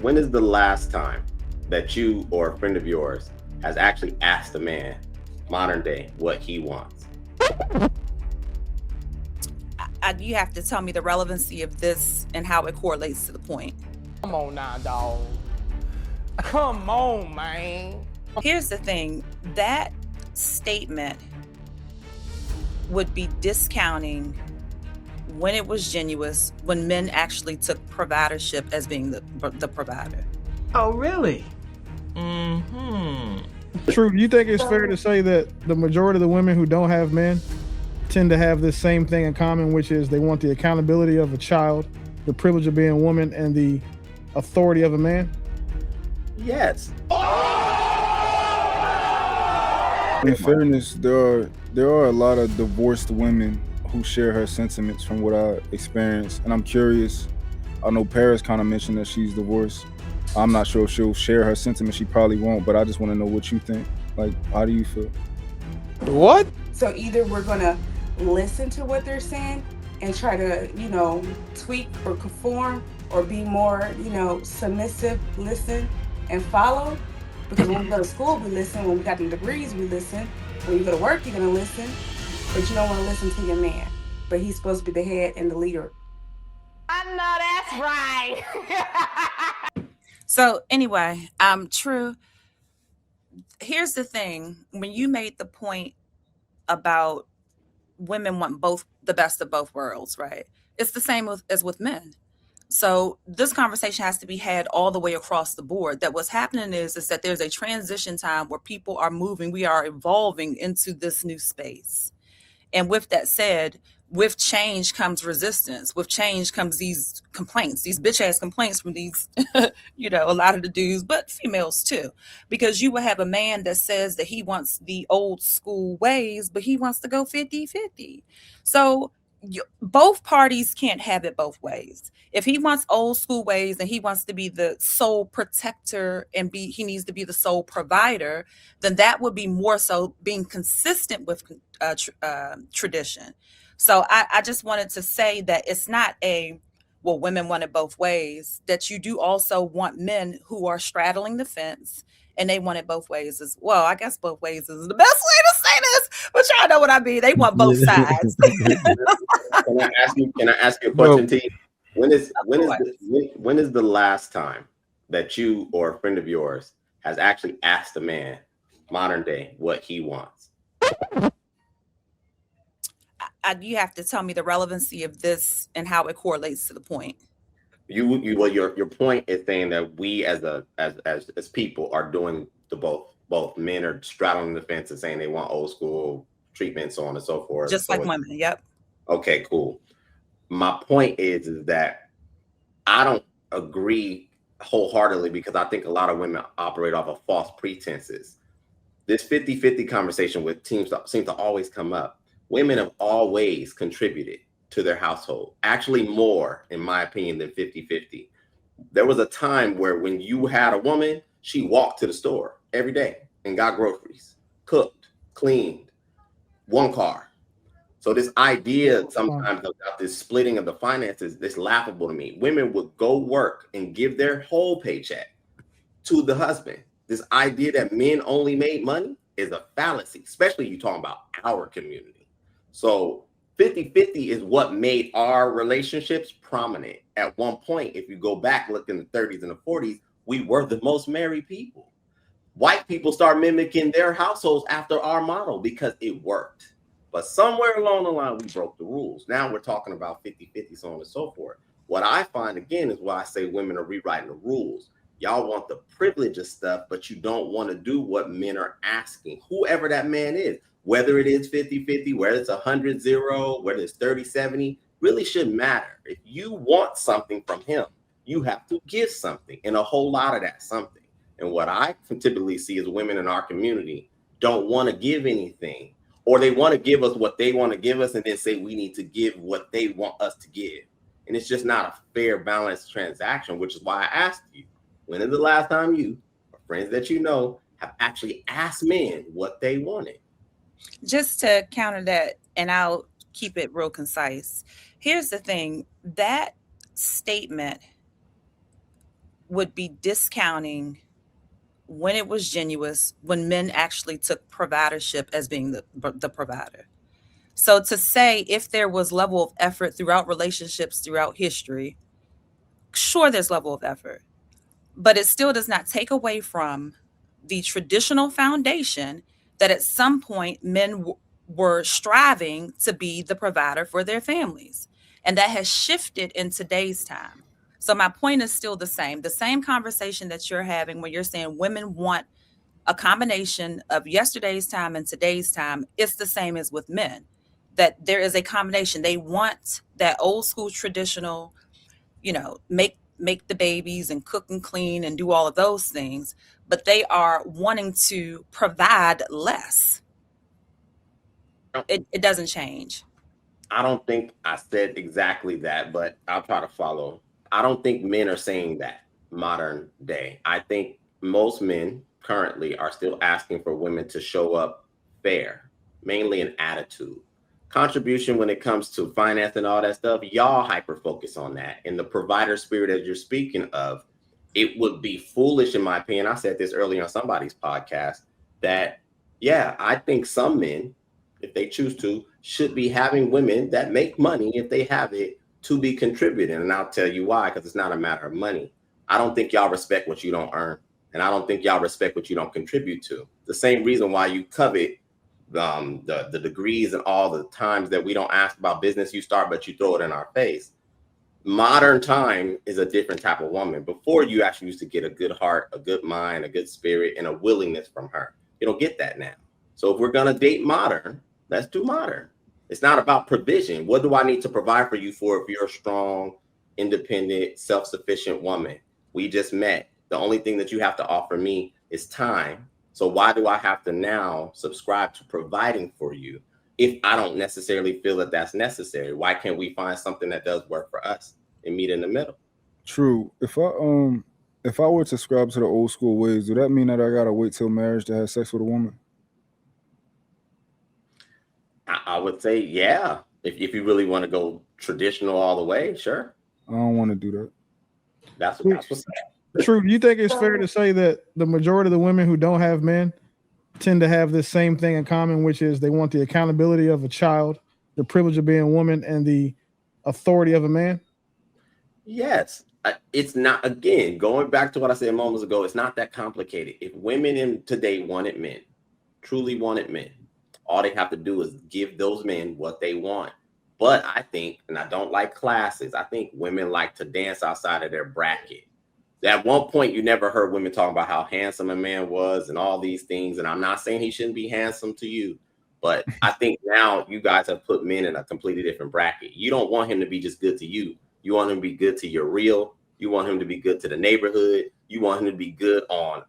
when is the last time that you or a friend of yours has actually asked a man, modern day, what he wants? You have to tell me the relevancy of this and how it correlates to the point. Come on now, dog. Come on, man. Here's the thing, that statement would be discounting when it was genuine, when men actually took providership as being the provider. Oh, really? True. Do you think it's fair to say that the majority of the women who don't have men tend to have this same thing in common, which is they want the accountability of a child, the privilege of being a woman, and the authority of a man? Yes. In fairness, there are a lot of divorced women who share her sentiments from what I experienced, and I'm curious. I know Paris kind of mentioned that she's divorced. I'm not sure if she'll share her sentiments. She probably won't, but I just want to know what you think. Like, how do you feel? What? So either we're gonna listen to what they're saying and try to, tweak or conform, or be more, submissive, listen and follow. Because when we go to school, we listen. When we got the degrees, we listen. When you go to work, you're gonna listen. But you don't want to listen to your man. But he's supposed to be the head and the leader. I know that's right. So anyway, True. Here's the thing. When you made the point about women want the best of both worlds, right? It's the same as with men. So this conversation has to be had all the way across the board, that what's happening is that there's a transition time where people are moving, we are evolving into this new space. And with that said, with change comes resistance. With change comes these complaints, these bitch ass complaints from these, a lot of the dudes, but females too. Because you will have a man that says that he wants the old school ways, but he wants to go 50-50. So both parties can't have it both ways. If he wants old school ways and he wants to be the sole protector and he needs to be the sole provider, then that would be more so being consistent with tradition. So I just wanted to say that it's not women want it both ways, that you do also want men who are straddling the fence and they want it both ways as well. I guess both ways is the best way to say this, but y'all know what I mean. They want both sides. Can I ask you a question, T? When is the last time that you or a friend of yours has actually asked a man, modern day, what he wants? You have to tell me the relevancy of this and how it correlates to the point. Your point is saying that we as people are doing the both men are straddling the fence and saying they want old school treatment, so on and so forth. Just like women. Yep. Okay, cool. My point is that I don't agree wholeheartedly, because I think a lot of women operate off of false pretenses. This 50-50 conversation seems to always come up. Women have always contributed to their household, actually more, in my opinion, than 50-50. There was a time where when you had a woman, she walked to the store every day and got groceries, cooked, cleaned, one car. So this idea sometimes about this splitting of the finances, this laughable to me. Women would go work and give their whole paycheck to the husband. This idea that men only made money is a fallacy, especially you talking about our community. So 50-50 is what made our relationships prominent. At one point, if you go back, look in the 30s and the 40s, we were the most married people. White people start mimicking their households after our model because it worked. But somewhere along the line, we broke the rules. Now we're talking about 50-50, so on and so forth. What I find, again, is why I say women are rewriting the rules. Y'all want the privilege of stuff, but you don't want to do what men are asking, whoever that man is. Whether it is 50-50, whether it's 100-0, whether it's 30-70, really shouldn't matter. If you want something from him, you have to give something, and a whole lot of that something. And what I typically see is women in our community don't want to give anything, or they want to give us what they want to give us and then say we need to give what they want us to give. And it's just not a fair, balanced transaction, which is why I asked you, when is the last time you or friends that you know have actually asked men what they wanted? Just to counter that, and I'll keep it real concise. Here's the thing, that statement would be discounting when it was genuine, when men actually took providership as being the provider. So to say if there was level of effort throughout relationships throughout history, sure, there's level of effort, but it still does not take away from the traditional foundation that at some point men were striving to be the provider for their families. And that has shifted in today's time. So my point is still the same. The same conversation that you're having when you're saying women want a combination of yesterday's time and today's time, it's the same as with men. That there is a combination. They want that old school traditional, make the babies and cook and clean and do all of those things, but they are wanting to provide less. It doesn't change. I don't think I said exactly that, but I'll try to follow. I don't think men are saying that modern day. I think most men currently are still asking for women to show up fair, mainly in attitude. Contribution when it comes to finance and all that stuff, y'all hyper focus on that. And the provider spirit that you're speaking of, it would be foolish, in my opinion. I said this earlier on somebody's podcast that, yeah, I think some men, if they choose to, should be having women that make money if they have it to be contributing. And I'll tell you why, because it's not a matter of money. I don't think y'all respect what you don't earn. And I don't think y'all respect what you don't contribute to. The same reason why you covet the degrees and all the times that we don't ask about business you start, but you throw it in our face. Modern time is a different type of woman. Before, you actually used to get a good heart, a good mind, a good spirit, and a willingness from her. You don't get that now. So if we're going to date modern, let's do modern. It's not about provision. What do I need to provide for you for if you're a strong, independent, self-sufficient woman? We just met. The only thing that you have to offer me is time. So why do I have to now subscribe to providing for you if I don't necessarily feel that that's necessary? Why can't we find something that does work for us and meet in the middle? True. If I were to subscribe to the old school ways, do that mean that I gotta wait till marriage to have sex with a woman? I would say, yeah. If you really want to go traditional all the way, sure. I don't want to do that. That's what's True. Do you think it's fair to say that the majority of the women who don't have men tend to have this same thing in common, which is they want the accountability of a child, the privilege of being a woman, and the authority of a man? Yes. It's not, again, going back to what I said moments ago, it's not that complicated. If women in today wanted men, truly wanted men, all they have to do is give those men what they want. But I think, and I don't like classes, I think women like to dance outside of their bracket. At one point, you never heard women talking about how handsome a man was and all these things. And I'm not saying he shouldn't be handsome to you, but I think now you guys have put men in a completely different bracket. You don't want him to be just good to you. You want him to be good to your reel. You want him to be good to the neighborhood. You want him to be good on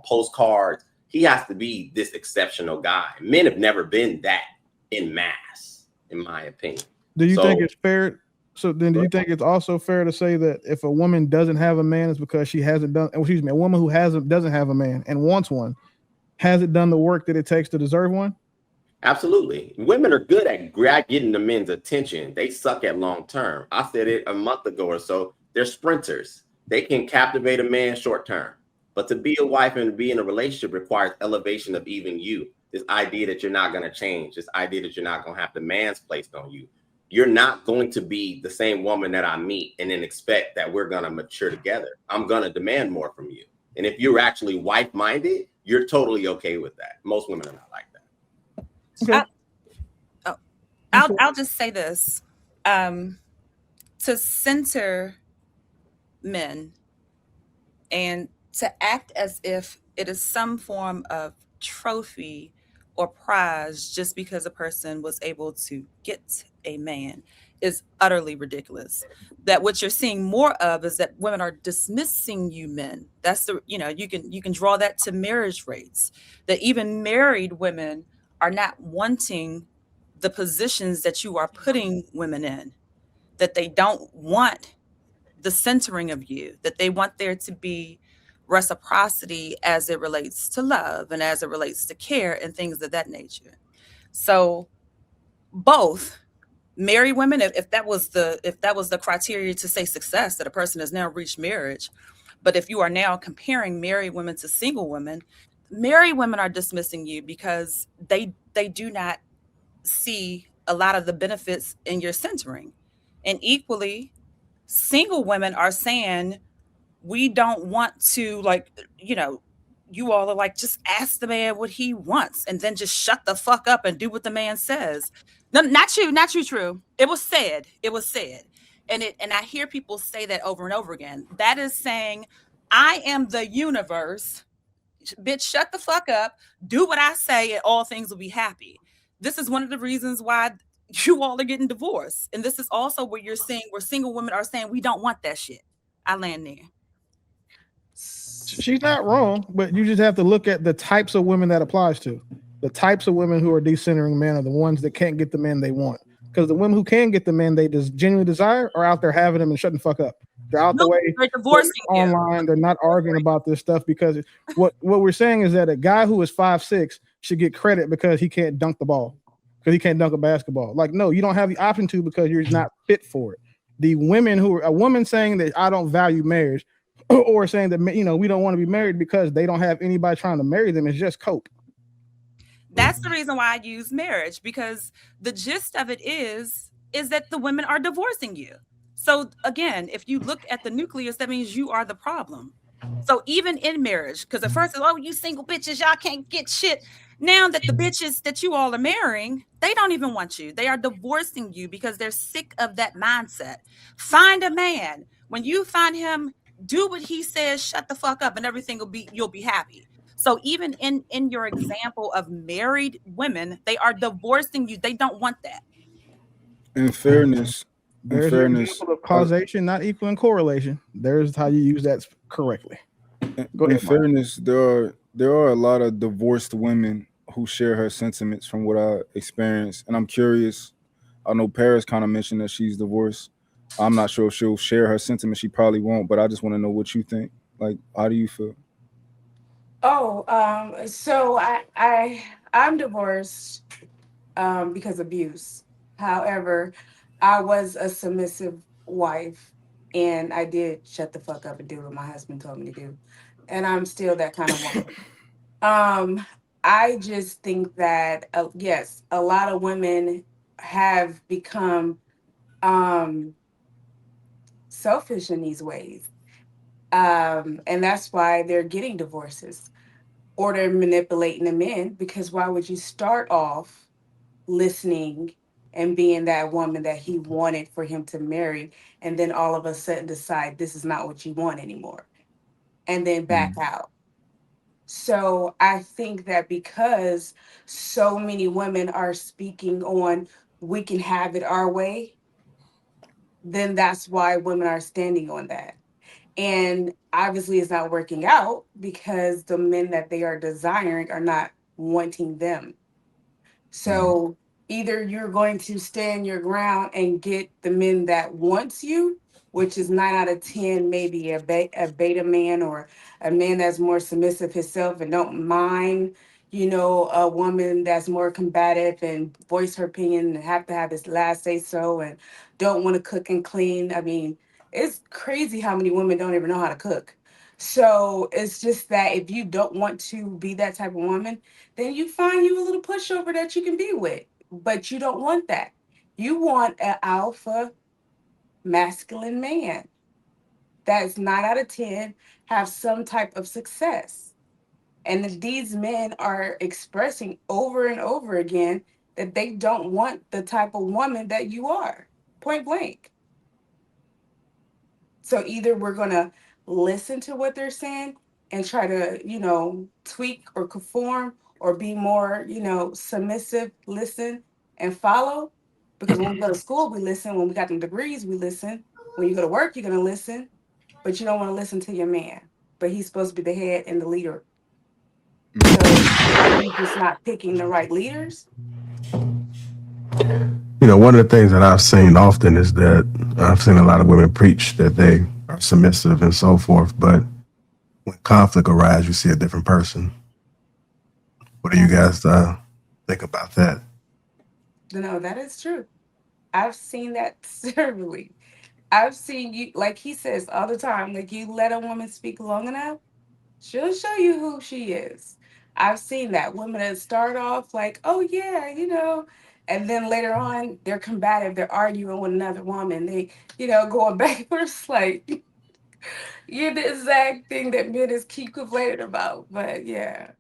postcards. He has to be this exceptional guy. Men have never been that in mass, in my opinion. Do you think it's fair? So then do you think it's also fair to say that if a woman doesn't have a man, it's because she hasn't done, excuse me, a woman who doesn't have a man and wants one, hasn't done the work that it takes to deserve one? Absolutely. Women are good at getting the men's attention. They suck at long term. I said it a month ago or so. They're sprinters. They can captivate a man short term. But to be a wife and to be in a relationship requires elevation of even you. This idea that you're not going to change, this idea that you're not going to have demands placed on you. You're not going to be the same woman that I meet and then expect that we're going to mature together. I'm going to demand more from you. And if you're actually wife-minded, you're totally okay with that. Most women are not like that. Okay. I'll just say this. To center men and to act as if it is some form of trophy or prize just because a person was able to get a man is utterly ridiculous. That what you're seeing more of is that women are dismissing you men. That's the, you can draw that to marriage rates, that even married women are not wanting the positions that you are putting women in, that they don't want the centering of you, that they want there to be reciprocity as it relates to love and as it relates to care and things of that nature. So both married women, if that was the criteria to say success, that a person has now reached marriage, But if you are now comparing married women to single women, married women are dismissing you because they do not see a lot of the benefits in your centering. And equally, single women are saying, we don't want to, like, you know, you all are like, just ask the man what he wants and then just shut the fuck up and do what the man says. No, not you, not you, True. It was said. It was said. And I hear people say that over and over again. That is saying, I am the universe. Bitch, shut the fuck up. Do what I say, and all things will be happy. This is one of the reasons why you all are getting divorced. And this is also what you're seeing, where single women are saying, we don't want that shit. I land there. She's not wrong, but you just have to look at the types of women that applies to. The types of women who are decentering men are the ones that can't get the men they want. Because the women who can get the men they genuinely desire are out there having them and shutting the fuck up. They're out the way. They're divorcing you. Online. They're not arguing about this stuff, because what we're saying is that a guy who is 5'6" should get credit because he can't dunk the ball, because he can't dunk a basketball. Like, no, you don't have the option to, because you're not fit for it. The women who are, a woman saying that I don't value marriage, or saying that, you know, we don't want to be married because they don't have anybody trying to marry them, is just cope. That's the reason why I use marriage, because the gist of it is that the women are divorcing you. So again, if you look at the nucleus, that means you are the problem. So even in marriage, because at first, oh, you single bitches, y'all can't get shit. Now that the bitches that you all are marrying, they don't even want you. They are divorcing you because they're sick of that mindset. Find a man. When you find him, do what he says, shut the fuck up, and everything you'll be happy. So even in your example of married women, they are divorcing you. They don't want that. In fairness, There's your example of causation not equaling correlation. There's how you use that correctly. Go ahead, in fairness, there are a lot of divorced women who share her sentiments from what I experienced, and I'm curious. I know Paris kind of mentioned that she's divorced. I'm not sure if she'll share her sentiments. She probably won't, but I just want to know what you think. Like, how do you feel? Oh, so I'm divorced because of abuse. However, I was a submissive wife, and I did shut the fuck up and do what my husband told me to do, and I'm still that kind of woman. I just think that yes, a lot of women have become selfish in these ways, and that's why they're getting divorces, or they're manipulating the men, because why would you start off listening and being that woman that he wanted for him to marry, and then all of a sudden decide this is not what you want anymore, and then back out? So I think that because so many women are speaking on we can have it our way, then that's why women are standing on that. And obviously, it's not working out because the men that they are desiring are not wanting them. So either you're going to stand your ground and get the men that wants you, which is 9 out of 10, maybe a beta man, or a man that's more submissive himself and don't mind, a woman that's more combative and voice her opinion and have to have his last say so, and don't want to cook and clean. I mean, it's crazy how many women don't even know how to cook. So it's just that if you don't want to be that type of woman, then you find you a little pushover that you can be with. But you don't want that. You want an alpha masculine man that's 9 out of 10 have some type of success. And if these men are expressing over and over again that they don't want the type of woman that you are, point blank. So either we're going to listen to what they're saying and try to, tweak or conform or be more, submissive, listen and follow. Because when we go to school, we listen. When we got them degrees, we listen. When you go to work, you're going to listen. But you don't want to listen to your man. But he's supposed to be the head and the leader. So are you just not picking the right leaders? One of the things that I've seen often is that I've seen a lot of women preach that they are submissive and so forth, but when conflict arises, you see a different person. What do you guys think about that? No, that is true. I've seen that severally. I've seen you, like he says all the time, like you let a woman speak long enough, she'll show you who she is. I've seen that women that start off like, oh yeah, and then later on they're combative, they're arguing with another woman, they, going back and forth, like you're the exact thing that men is keep complaining about. But yeah.